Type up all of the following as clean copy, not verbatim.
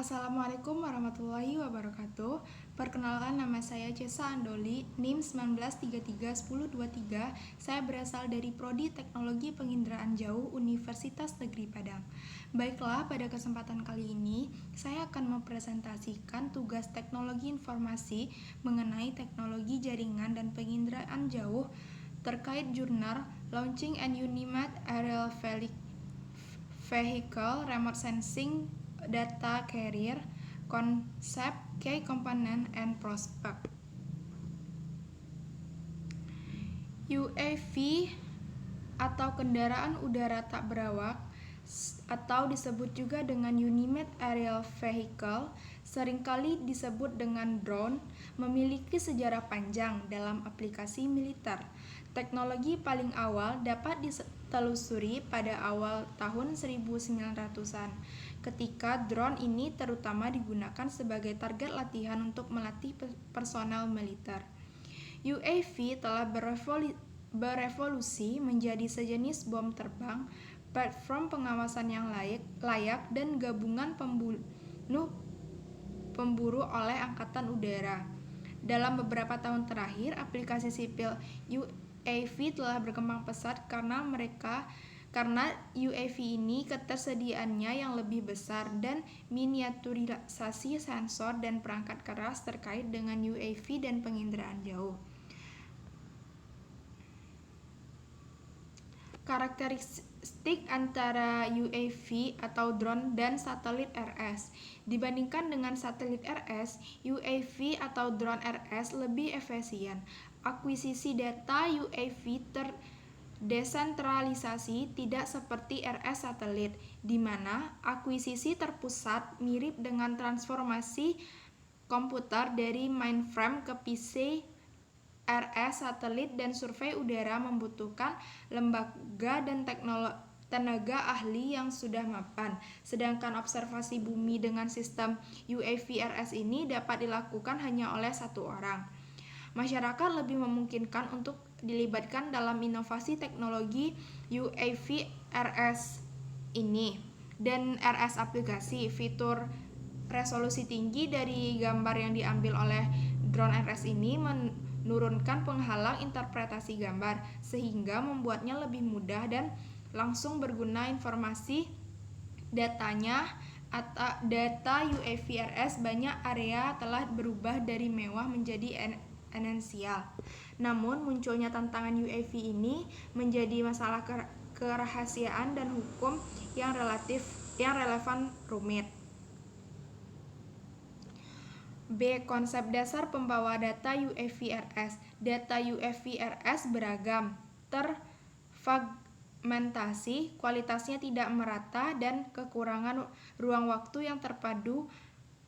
Assalamualaikum warahmatullahi wabarakatuh. Perkenalkan, nama saya Cesa Andoli, NIM 19331023. Saya berasal dari Prodi Teknologi Penginderaan Jauh Universitas Negeri Padang. Baiklah, pada kesempatan kali ini saya akan mempresentasikan tugas teknologi informasi mengenai teknologi jaringan dan penginderaan jauh terkait jurnal Launching an Unmanned Aerial Vehicle Remote Sensing Data Carrier, Concept, Key Component, and Prospect. UAV atau kendaraan udara tak berawak atau disebut juga dengan Unmanned Aerial Vehicle, seringkali disebut dengan drone, memiliki sejarah panjang dalam aplikasi militer. Teknologi paling awal dapat ditelusuri pada awal tahun 1900-an, ketika drone ini terutama digunakan sebagai target latihan untuk melatih personel militer. UAV telah berevolusi menjadi sejenis bom terbang, platform pengawasan yang layak dan gabungan pemburu oleh Angkatan Udara. Dalam beberapa tahun terakhir, aplikasi sipil UAV telah berkembang pesat karena UAV ini ketersediaannya yang lebih besar dan miniaturisasi sensor dan perangkat keras terkait dengan UAV dan penginderaan jauh. Karakteristik antara UAV atau drone dan satelit RS. Dibandingkan dengan satelit RS, UAV atau drone RS lebih efisien. Akuisisi data UAV terdesentralisasi, tidak seperti RS satelit, di mana akuisisi terpusat mirip dengan transformasi komputer dari mainframe ke PC. RS satelit dan survei udara membutuhkan lembaga dan tenaga ahli yang sudah mapan, sedangkan observasi bumi dengan sistem UAV RS ini dapat dilakukan hanya oleh satu orang. Masyarakat lebih memungkinkan untuk dilibatkan dalam inovasi teknologi UAV RS ini dan RS aplikasi. Fitur resolusi tinggi dari gambar yang diambil oleh drone RS ini menurunkan penghalang interpretasi gambar, sehingga membuatnya lebih mudah dan langsung berguna informasi datanya. Data UAV RS banyak area telah berubah dari mewah menjadi esensial. Namun munculnya tantangan UAV ini menjadi masalah kerahasiaan dan hukum yang relevan rumit. B. Konsep dasar pembawa data UAV RS. Data UAV RS beragam, terfragmentasi, kualitasnya tidak merata, dan kekurangan ruang waktu yang terpadu,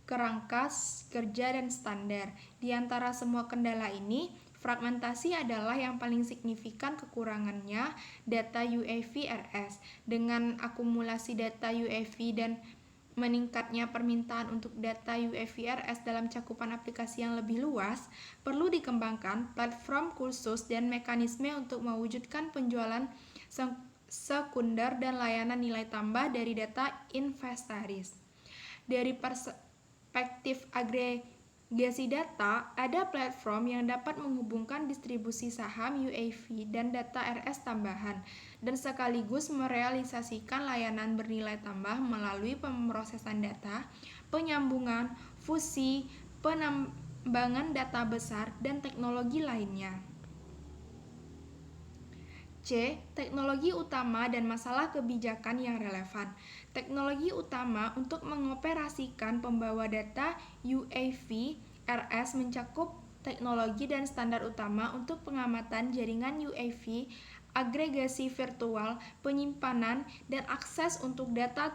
kerangka kerja, dan standar. Di antara semua kendala ini, fragmentasi adalah yang paling signifikan kekurangannya data UAV RS. Dengan akumulasi data UAV dan meningkatnya permintaan untuk data UAV RS dalam cakupan aplikasi yang lebih luas, perlu dikembangkan platform khusus dan mekanisme untuk mewujudkan penjualan sekunder dan layanan nilai tambah dari data inventaris. Dari perspektif agregasi data, ada platform yang dapat menghubungkan distribusi saham UAV dan data RS tambahan, dan sekaligus merealisasikan layanan bernilai tambah melalui pemrosesan data, penyambungan, fusi, penambangan data besar, dan teknologi lainnya. C. Teknologi utama dan masalah kebijakan yang relevan. Teknologi utama untuk mengoperasikan pembawa data UAV RS mencakup teknologi dan standar utama untuk pengamatan jaringan UAV, agregasi virtual, penyimpanan, dan akses untuk data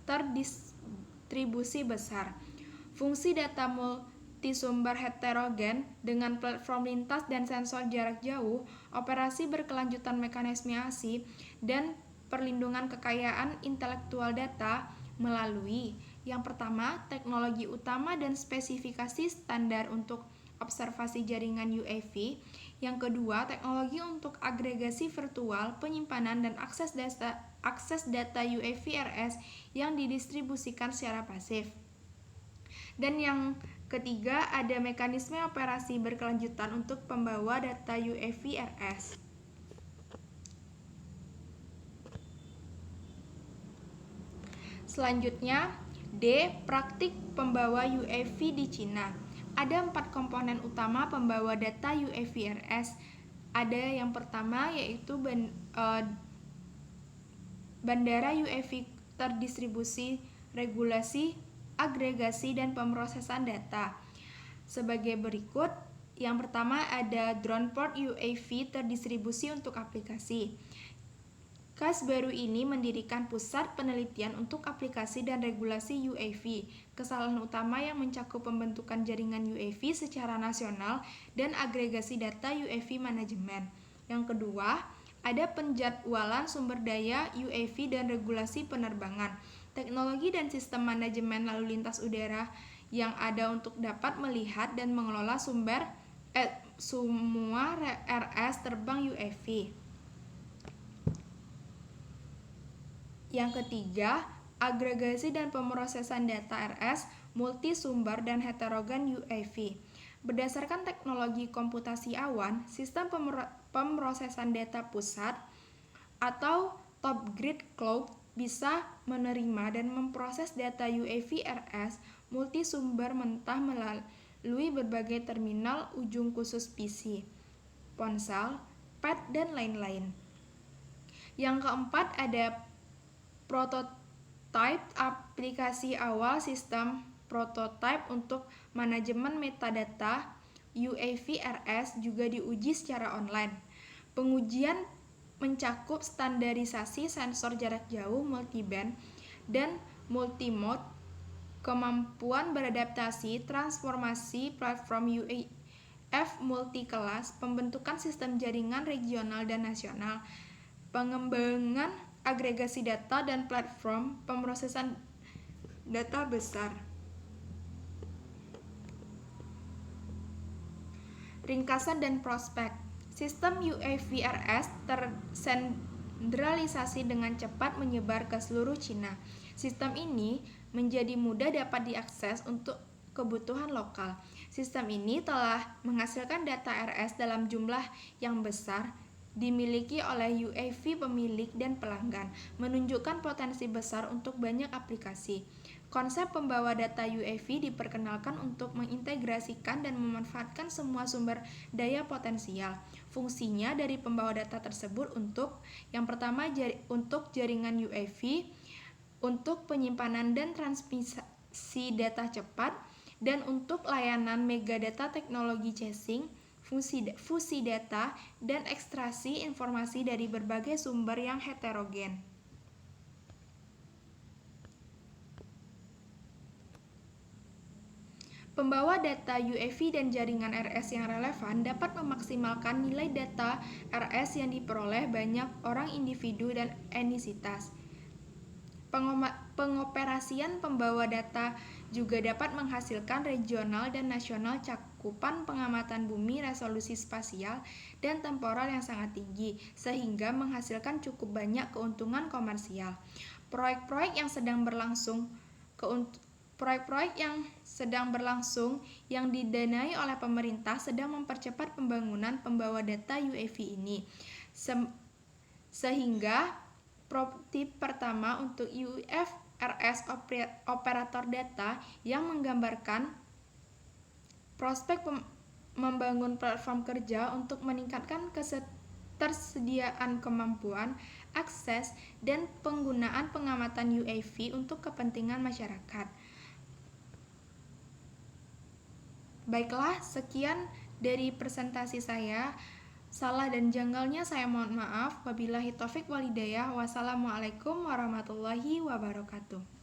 terdistribusi besar. Fungsi data multisumber heterogen dengan platform lintas dan sensor jarak jauh, operasi berkelanjutan mekanisme ASI, dan perlindungan kekayaan intelektual data melalui yang pertama, teknologi utama dan spesifikasi standar untuk observasi jaringan UAV. Yang kedua, teknologi untuk agregasi virtual, penyimpanan, dan akses data UAV RS yang didistribusikan secara pasif. Dan yang ketiga, ada mekanisme operasi berkelanjutan untuk pembawa data UAV-RS. Selanjutnya, D. Praktik pembawa UAV di Cina. Ada 4 komponen utama pembawa data UAV-RS. Ada yang pertama yaitu bandara UAV terdistribusi, regulasi, agregasi, dan pemrosesan data. Sebagai berikut, yang pertama ada drone port UAV terdistribusi untuk aplikasi. KAS baru ini mendirikan pusat penelitian untuk aplikasi dan regulasi UAV. Kesalahan utama yang mencakup pembentukan jaringan UAV secara nasional dan agregasi data UAV manajemen. Yang kedua, ada penjadwalan sumber daya UAV dan regulasi penerbangan. Teknologi dan sistem manajemen lalu lintas udara yang ada untuk dapat melihat dan mengelola semua RS terbang UAV. Yang ketiga, agregasi dan pemrosesan data RS multi sumber dan heterogen UAV. Berdasarkan teknologi komputasi awan, sistem pemrosesan data pusat atau top grid cloud bisa menerima dan memproses data UAV RS multi sumber mentah melalui berbagai terminal ujung khusus PC, ponsel, pad, dan lain-lain. Yang keempat ada prototype aplikasi awal sistem prototype untuk manajemen metadata UAV RS juga diuji secara online. Pengujian mencakup standarisasi sensor jarak jauh multiband dan multimode, kemampuan beradaptasi, transformasi platform UAV multikelas, pembentukan sistem jaringan regional dan nasional, pengembangan agregasi data dan platform pemrosesan data besar. Ringkasan dan prospek. Sistem UAV RS tersentralisasi dengan cepat menyebar ke seluruh Cina. Sistem ini menjadi mudah dapat diakses untuk kebutuhan lokal. Sistem ini telah menghasilkan data RS dalam jumlah yang besar, dimiliki oleh UAV pemilik dan pelanggan, menunjukkan potensi besar untuk banyak aplikasi. Konsep pembawa data UAV diperkenalkan untuk mengintegrasikan dan memanfaatkan semua sumber daya potensial. Fungsinya dari pembawa data tersebut untuk yang pertama untuk jaringan UAV, untuk penyimpanan dan transmisi data cepat, dan untuk layanan megadata teknologi caching, fusi data, dan ekstraksi informasi dari berbagai sumber yang heterogen. Pembawa data UAV dan jaringan RS yang relevan dapat memaksimalkan nilai data RS yang diperoleh banyak orang individu dan entitas. Pengoperasian pembawa data juga dapat menghasilkan regional dan nasional cakupan pengamatan bumi resolusi spasial dan temporal yang sangat tinggi, sehingga menghasilkan cukup banyak keuntungan komersial. Proyek-proyek yang sedang berlangsung yang didanai oleh pemerintah sedang mempercepat pembangunan pembawa data UAV ini, sehingga prototipe pertama untuk UAV RS operator data yang menggambarkan prospek membangun platform kerja untuk meningkatkan ketersediaan kemampuan, akses, dan penggunaan pengamatan UAV untuk kepentingan masyarakat. Baiklah, sekian dari presentasi saya. Salah dan janggalnya saya mohon maaf. Wabillahi taufik walhidayah. Wassalamualaikum warahmatullahi wabarakatuh.